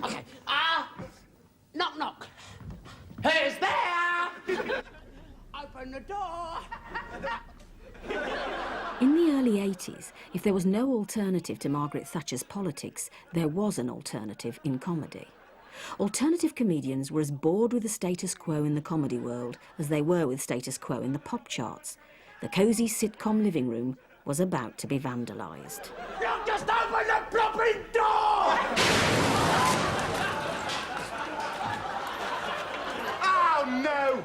OK, knock, knock. Who's there? Open the door. In the early 80s, if there was no alternative to Margaret Thatcher's politics, there was an alternative in comedy. Alternative comedians were as bored with the status quo in the comedy world as they were with status quo in the pop charts. The cosy sitcom living room was about to be vandalised. You just open the bloody door! Oh, no!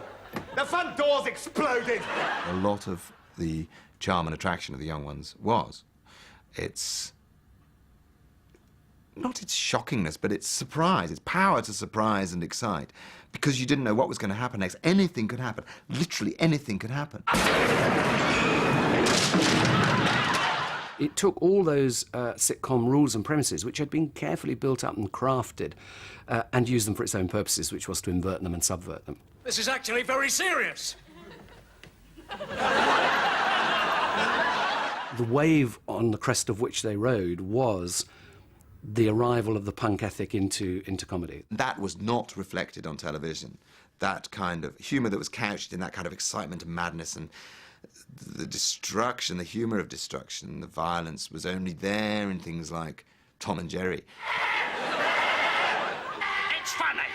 The front door's exploded! A lot of the charm and attraction of the young ones was its... not its shockingness, but its surprise, its power to surprise and excite, because you didn't know what was going to happen next. Anything could happen. Literally anything could happen. It took all those sitcom rules and premises, which had been carefully built up and crafted, and used them for its own purposes, which was to invert them and subvert them. This is actually very serious. The wave on the crest of which they rode was the arrival of the punk ethic into comedy. That was not reflected on television. That kind of humour that was couched in that kind of excitement and madness and the destruction, the humour of destruction, the violence was only there in things like Tom and Jerry. It's funny,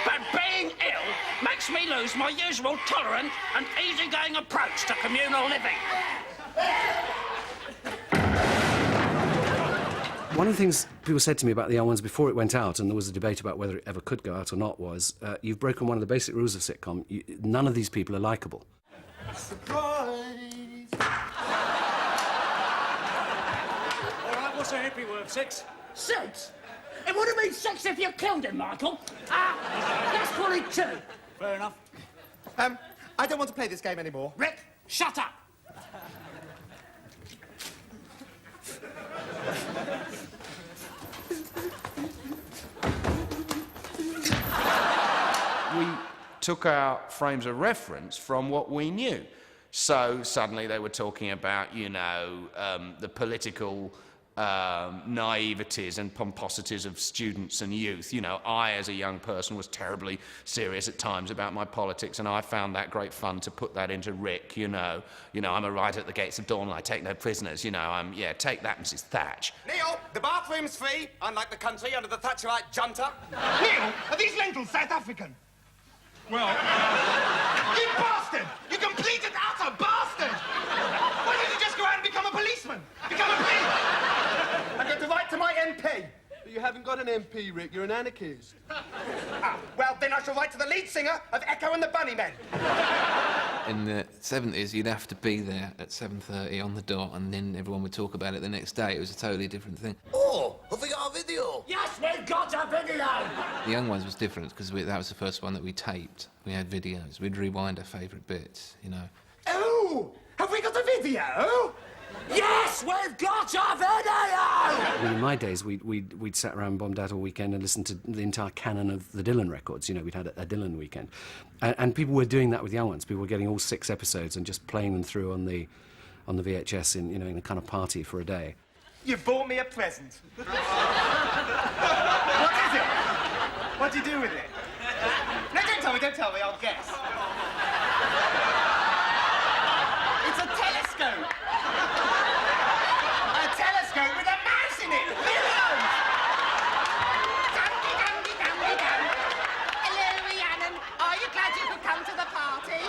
but being ill makes me lose my usual tolerant and easygoing approach to communal living. One of the things people said to me about the young ones before it went out, and there was a debate about whether it ever could go out or not, was you've broken one of the basic rules of sitcom. None of these people are likeable. Surprise! All right, what's a hippie word, 6? 6? It would have been 6 if you killed him, Michael. That's probably 2. Fair enough. I don't want to play this game anymore. Rick, shut up. We took our frames of reference from what we knew. So suddenly they were talking about, you know, the political naiveties and pomposities of students and youth. You know, I, as a young person, was terribly serious at times about my politics, and I found that great fun to put that into Rick, you know. I'm a rider at the gates of dawn and I take no prisoners, you know. Yeah, take that, Mrs. Thatch. Neil, the bathroom's free, unlike the country under the Thatcherite junta. Neil, are these lentils South African? Well, You bastard! You complete and utter bastard! Why don't you just go out and become a policeman? Become a police! And get to write to my MP. But you haven't got an MP, Rick. You're an anarchist. Well, then I shall write to the lead singer of Echo and the Bunnymen. In the 70s, you'd have to be there at 7:30 on the dot, and then everyone would talk about it the next day. It was a totally different thing. Oh, have we got a video? Yes, we've got a video. The Young Ones was different because that was the first one that we taped. We had videos. We'd rewind our favourite bits, you know. Oh, have we got a video? Yes, we've got a video. In my days, we'd sat around bombed out all weekend and listened to the entire canon of the Dylan records. You know, we'd had a Dylan weekend. And people were doing that with Young Ones. People were getting all 6 episodes and just playing them through on the VHS in a kind of party for a day. You bought me a present. What is it? What do you do with it? No, don't tell me, I'll guess. It's a telescope. A telescope with a mouse in it. Millions! Hello, Rhiannon. Are you glad you could come to the party?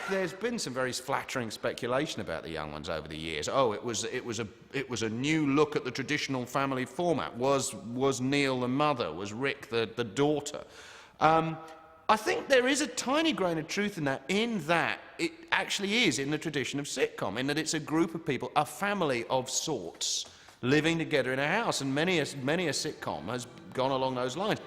There's been some very flattering speculation about the Young Ones over the years. Oh, it was a new look at the traditional family format. Was Neil the mother? Was Rick the daughter? I think there is a tiny grain of truth in that it actually is in the tradition of sitcom, in that it's a group of people, a family of sorts, living together in a house, and many a sitcom has gone along those lines.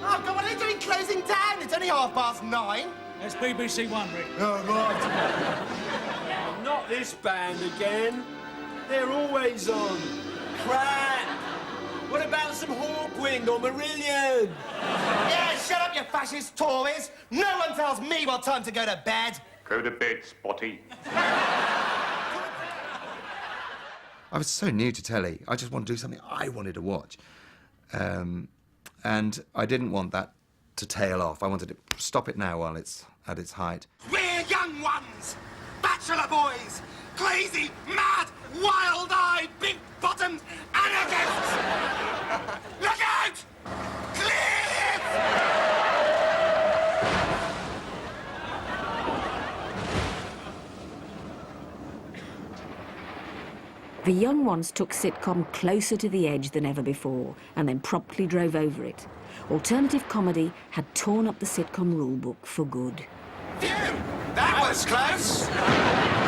Oh, God, what are they doing closing down? It's only 9:30. It's BBC One, Rick. Oh, right. Not this band again. They're always on. Crap! What about some Hawkwind or Marillion? Yeah, shut up, you fascist Tories. No one tells me what time to go to bed. Go to bed, Spotty. I was so new to telly. I just wanted to do something I wanted to watch. And I didn't want that to tail off. I wanted to stop it now while it's at its height. We're young ones! Bachelor boys! Crazy, mad, wild-eyed, big-bottomed anarchists! Look out! Cliff! The young ones took sitcom closer to the edge than ever before and then promptly drove over it. Alternative comedy had torn up the sitcom rulebook for good. Phew! That was close!